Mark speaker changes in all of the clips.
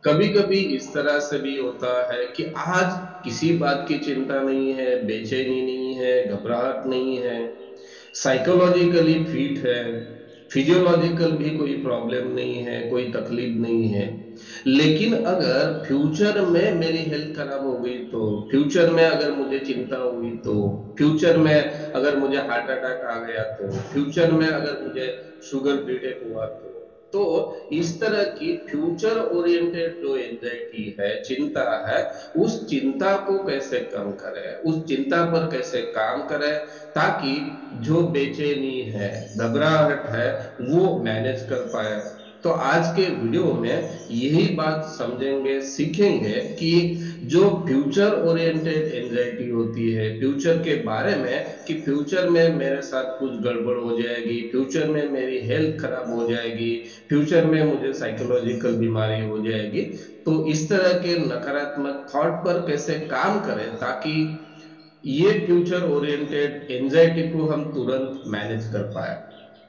Speaker 1: कभी कभी इस तरह से भी होता है कि आज किसी बात की चिंता नहीं है, बेचैनी नहीं है, घबराहट नहीं है, साइकोलॉजिकली फिट है, फिजियोलॉजिकल भी कोई प्रॉब्लम नहीं है, कोई तकलीफ नहीं है। लेकिन अगर फ्यूचर में मेरी हेल्थ खराब हो गई तो, फ्यूचर में अगर मुझे चिंता हुई तो, फ्यूचर में अगर मुझे हार्ट अटैक आ गया तो, फ्यूचर में अगर मुझे शुगर बीटेक हुआ तो इस तरह की फ्यूचर ओरिएंटेड जो एंजाइटी है, चिंता है, उस चिंता को कैसे कम करें, उस चिंता पर कैसे काम करें, ताकि जो बेचैनी है, घबराहट है, वो मैनेज कर पाए। तो आज के वीडियो में यही बात समझेंगे, सीखेंगे कि जो फ्यूचर ओरिएंटेड एंजाइटी होती है, फ्यूचर के बारे में, कि फ्यूचर में मेरे साथ कुछ गड़बड़ हो जाएगी, फ्यूचर में मेरी हेल्थ खराब हो जाएगी, फ्यूचर में मुझे साइकोलॉजिकल बीमारी हो जाएगी। तो इस तरह के नकारात्मक थॉट पर कैसे काम करें ताकि ये फ्यूचर ओरिएंटेड एंजाइटी को हम तुरंत मैनेज कर पाए।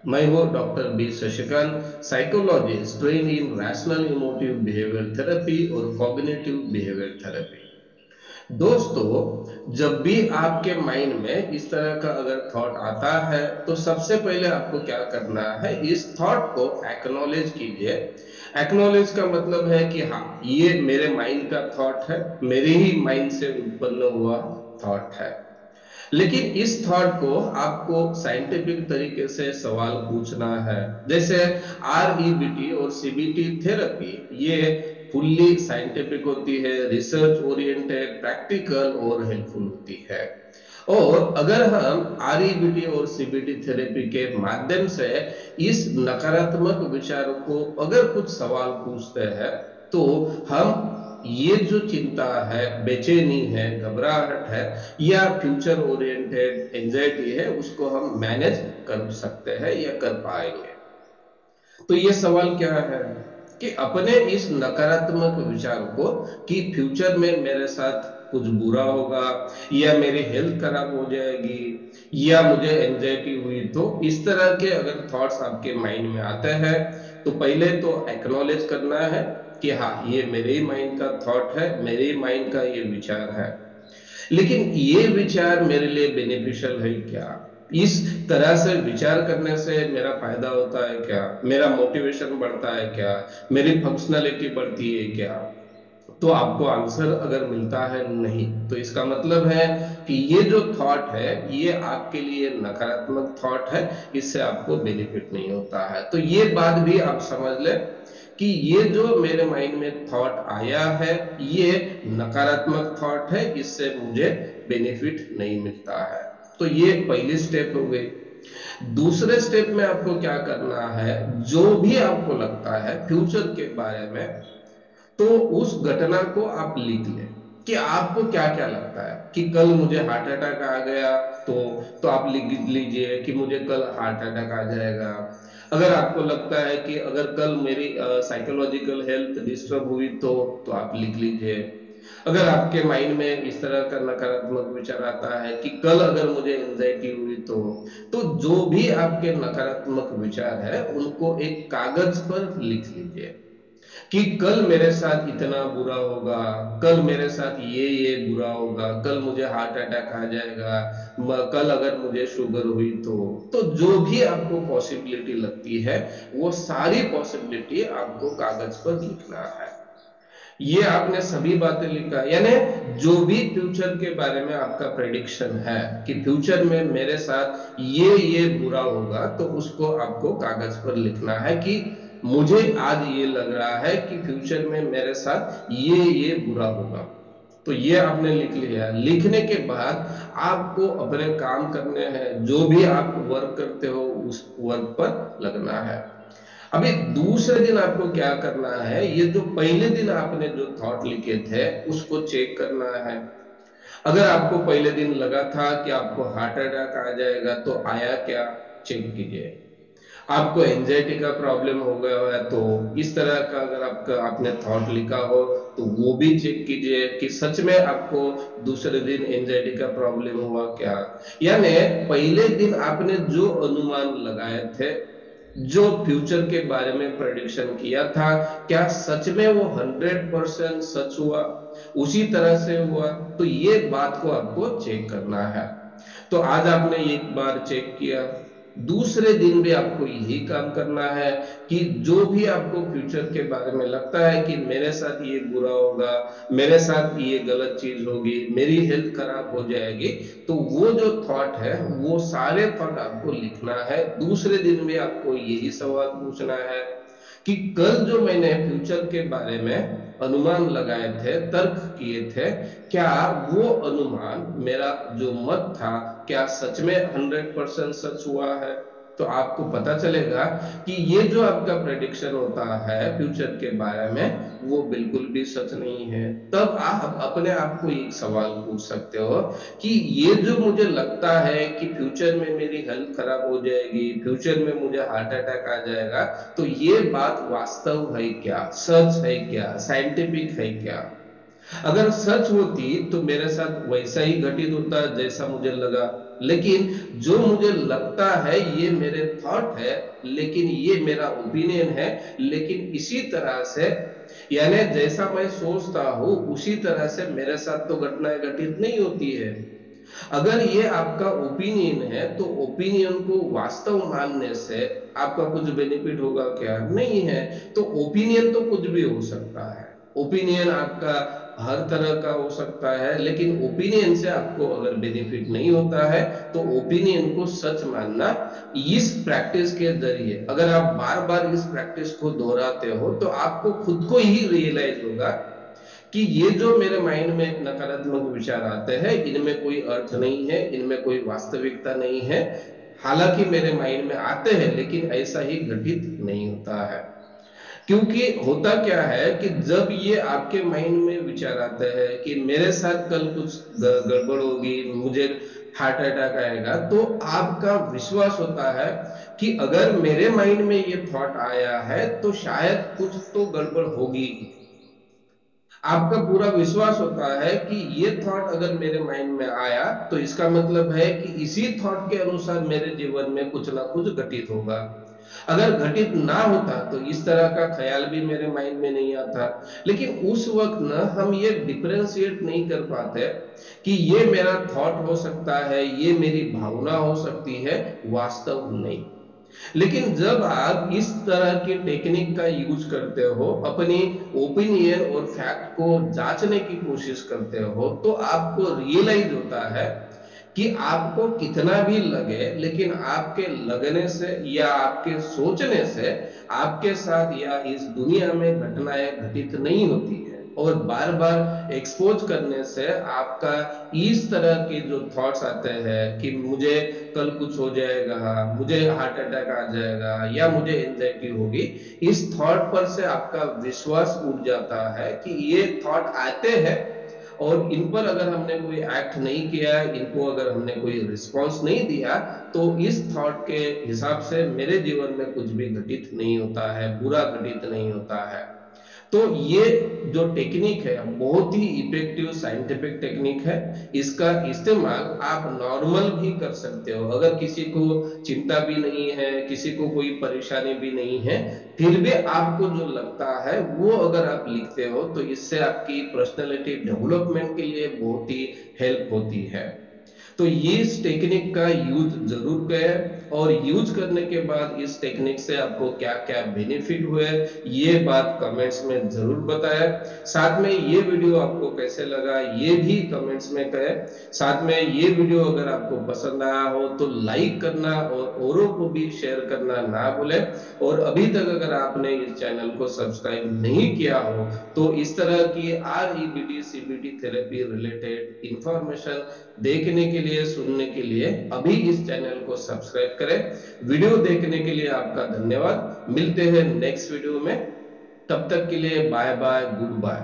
Speaker 1: मैं हूँ doctor B Shashikant, psychologist train in rational emotive behaviour therapy और कॉग्निटिव बिहेवियर थेरेपी। दोस्तों, जब भी आपके माइंड में इस तरह का अगर थॉट आता है तो सबसे पहले आपको क्या करना है, इस थॉट को एक्नॉलेज कीजिए। एक्नॉलेज का मतलब है कि हाँ, ये मेरे माइंड का थॉट है, मेरे ही माइंड से उत्पन्न हुआ थॉट है। लेकिन इस थॉट को आपको साइंटिफिक तरीके से सवाल पूछना है। जैसे REBT और CBT थेरेपी, ये फुल्ली साइंटिफिक होती है, रिसर्च ओरिएंटेड, प्रैक्टिकल और हेल्पफुल होती है। और अगर हम REBT और CBT थेरेपी के माध्यम से इस नकारात्मक विचारों को अगर कुछ सवाल पूछते हैं तो हम ये जो चिंता है, बेचैनी है, घबराहट है, या फ्यूचर ओरिएंटेड एंजाइटी है, उसको हम मैनेज कर सकते हैं या कर पाएंगे। तो ये सवाल क्या है कि अपने इस नकारात्मक विचार को, कि फ्यूचर में मेरे साथ कुछ बुरा होगा, या मेरी हेल्थ खराब हो जाएगी, या मुझे एंजाइटी हुई, तो इस तरह के अगर थॉट्स आपके माइंड में आते हैं तो पहले तो एक्नॉलेज करना है कि हाँ, ये मेरे ही माइंड का थॉट है, मेरे ही माइंड का ये विचार है। लेकिन ये विचार मेरे लिए बेनिफिशियल है क्या, इस तरह से विचार करने से मेरा फायदा होता है क्या, मेरा मोटिवेशन बढ़ता है क्या, मेरी फंक्शनलिटी बढ़ती है क्या? तो आपको आंसर अगर मिलता है नहीं, तो इसका मतलब है कि ये जो थॉट है ये आपके लिए नकारात्मक थॉट है, इससे आपको बेनिफिट नहीं होता है। तो ये बात भी आप समझ ले कि ये जो मेरे माइंड में थॉट आया है ये नकारात्मक थॉट है, इससे मुझे बेनिफिट नहीं मिलता है। तो ये पहली स्टेप हो गई। दूसरे स्टेप में आपको क्या करना है, जो भी आपको लगता है फ्यूचर के बारे में, तो उस घटना को आप लिख लें कि आपको क्या क्या लगता है कि कल मुझे हार्ट अटैक आ गया तो आप लिख लीजिए कि मुझे कल हार्ट अटैक आ जाएगा। अगर आपको लगता है कि अगर कल मेरी साइकोलॉजिकल हेल्थ डिस्टर्ब हुई तो आप लिख लीजिए। अगर आपके माइंड में इस तरह का नकारात्मक विचार आता है कि कल अगर मुझे एंजाइटी हुई तो जो भी आपके नकारात्मक विचार है उनको एक कागज पर लिख लीजिए कि कल मेरे साथ इतना बुरा होगा, कल मेरे साथ ये बुरा होगा, कल मुझे हार्ट अटैक आ जाएगा, कल अगर मुझे शुगर हुई तो जो भी आपको पॉसिबिलिटी लगती है वो सारी पॉसिबिलिटी आपको कागज पर लिखना है। ये आपने सभी बातें लिखा, यानी जो भी फ्यूचर के बारे में आपका प्रेडिक्शन है कि फ्यूचर में मेरे साथ ये बुरा होगा, तो उसको आपको कागज पर लिखना है कि मुझे आज ये लग रहा है कि फ्यूचर में मेरे साथ ये बुरा होगा। तो ये आपने लिख लिया। लिखने के बाद आपको अपने काम करने हैं, जो भी आप वर्क करते हो उस वर्क पर लगना है। अभी दूसरे दिन आपको क्या करना है, ये जो पहले दिन आपने जो थॉट लिखे थे उसको चेक करना है। अगर आपको पहले दिन लगा था कि आपको हार्ट अटैक आ जाएगा तो आया क्या, चेक कीजिए। आपको एंजाइटी का प्रॉब्लम हो गया है तो इस तरह का अगर आपका आपने थॉट लिखा हो तो वो भी चेक कीजिए कि सच में आपको दूसरे दिन एंजाइटी का प्रॉब्लम हुआ क्या। यानी पहले दिन आपने जो अनुमान लगाए थे जो फ्यूचर के बारे में प्रेडिक्शन किया था, क्या सच में वो 100% सच हुआ, उसी तरह से हुआ? तो ये बात को आपको चेक करना है। तो आज आपने एक बार चेक किया, दूसरे दिन भी आपको यही काम करना है कि जो भी आपको फ्यूचर के बारे में लगता है कि मेरे साथ ये बुरा होगा, मेरे साथ ये गलत चीज होगी, मेरी हेल्थ खराब हो जाएगी, तो वो जो थॉट है वो सारे थॉट आपको लिखना है। दूसरे दिन भी आपको यही सवाल पूछना है कि कल जो मैंने फ्यूचर के बारे में अनुमान लगाए थे, तर्क किए थे, क्या वो अनुमान, मेरा जो मत था, क्या सच में 100% सच हुआ है? तो आपको पता चलेगा कि ये जो आपका प्रेडिक्शन होता है फ्यूचर के बारे में वो बिल्कुल भी सच नहीं है। तब आप अपने आप को एक सवाल पूछ सकते हो कि ये जो मुझे लगता है कि फ्यूचर में मेरी हेल्थ खराब हो जाएगी, फ्यूचर में मुझे हार्ट अटैक आ जाएगा, तो ये बात वास्तव है क्या, सच है क्या, साइंटिफिक है क्या? अगर सच होती तो मेरे साथ वैसा ही घटित होता जैसा मुझे लगा। लेकिन जो मुझे लगता है ये मेरे थॉट है, लेकिन ये मेरा ओपिनियन है, लेकिन इसी तरह से, यानी जैसा मैं सोचता हूँ उसी तरह से मेरे साथ तो घटनाएं घटित नहीं होती है। अगर ये आपका ओपिनियन है तो ओपिनियन को वास्तव मानने से आपका कुछ बेनिफिट होगा क्या? नहीं है। तो ओपिनियन तो कुछ भी हो सकता है, ओपिनियन आपका हर तरह का हो सकता है, लेकिन ओपिनियन से आपको अगर बेनिफिट नहीं होता है तो ओपिनियन को सच मानना, इस प्रैक्टिस के जरिए अगर आप बार बार इस प्रैक्टिस को दोहराते हो तो आपको खुद को ही रियलाइज होगा कि ये जो मेरे माइंड में नकारात्मक विचार आते हैं इनमें कोई अर्थ नहीं है, इनमें कोई वास्तविकता नहीं है। हालांकि मेरे माइंड में आते हैं लेकिन ऐसा ही घटित नहीं होता है। क्योंकि होता क्या है कि जब ये आपके माइंड में विचार आते हैं कि मेरे साथ कल कुछ गड़बड़ होगी, मुझे हार्ट अटैक आएगा, तो आपका विश्वास होता है कि अगर मेरे माइंड में ये थॉट आया है तो शायद कुछ तो गड़बड़ होगी। आपका पूरा विश्वास होता है कि ये थॉट अगर मेरे माइंड में आया तो इसका मतलब है कि इसी थॉट के अनुसार मेरे जीवन में कुछ ना कुछ घटित होगा। अगर घटित ना होता तो इस तरह का ख्याल भी मेरे माइंड में नहीं आता। लेकिन उस वक्त ना हम ये डिफरेंशिएट नहीं कर पाते कि ये मेरा थॉट हो सकता है, ये मेरी भावना हो सकती है, वास्तव नहीं। लेकिन जब आप इस तरह की टेक्निक का यूज करते हो, अपनी ओपिनियन और फैक्ट को जांचने की कोशिश करते हो, तो आपको रियलाइज होता है कि आपको कितना भी लगे, लेकिन आपके लगने से या आपके सोचने से आपके साथ या इस दुनिया में घटनाएं घटित नहीं होती है। और बार बार एक्सपोज करने से आपका इस तरह के जो थॉट्स आते हैं कि मुझे कल कुछ हो जाएगा, मुझे हार्ट अटैक आ जाएगा या मुझे एंजाइटी होगी, इस थॉट पर से आपका विश्वास उठ जाता है कि ये थॉट आते हैं और इन पर अगर हमने कोई एक्ट नहीं किया, इनको अगर हमने कोई रिस्पॉन्स नहीं दिया, तो इस थॉट के हिसाब से मेरे जीवन में कुछ भी घटित नहीं होता है, बुरा घटित नहीं होता है। तो ये जो टेक्निक है बहुत ही इफेक्टिव साइंटिफिक टेक्निक है। इसका इस्तेमाल आप नॉर्मल भी कर सकते हो। अगर किसी को चिंता भी नहीं है, किसी को कोई परेशानी भी नहीं है, फिर भी आपको जो लगता है वो अगर आप लिखते हो तो इससे आपकी पर्सनैलिटी डेवलपमेंट के लिए बहुत ही हेल्प होती है। तो ये इस टेक्निक का यूज जरूर करें, और यूज करने के बाद इस टेक्निक से आपको क्या क्या बेनिफिट हुए ये बात कमेंट्स में जरूर बताएं। साथ में ये वीडियो आपको कैसे लगा ये भी कमेंट्स में कहें। साथ में ये वीडियो अगर आपको पसंद आया हो तो लाइक करना और औरों को भी शेयर करना ना भूलें। और अभी तक अगर आपने इस चैनल को सब्सक्राइब नहीं किया हो तो इस तरह की REBD CBD therapy related information देखने के लिए, सुनने के लिए अभी इस चैनल को सब्सक्राइब करें। वीडियो देखने के लिए आपका धन्यवाद। मिलते हैं नेक्स्ट वीडियो में, तब तक के लिए बाय बाय, गुड बाय।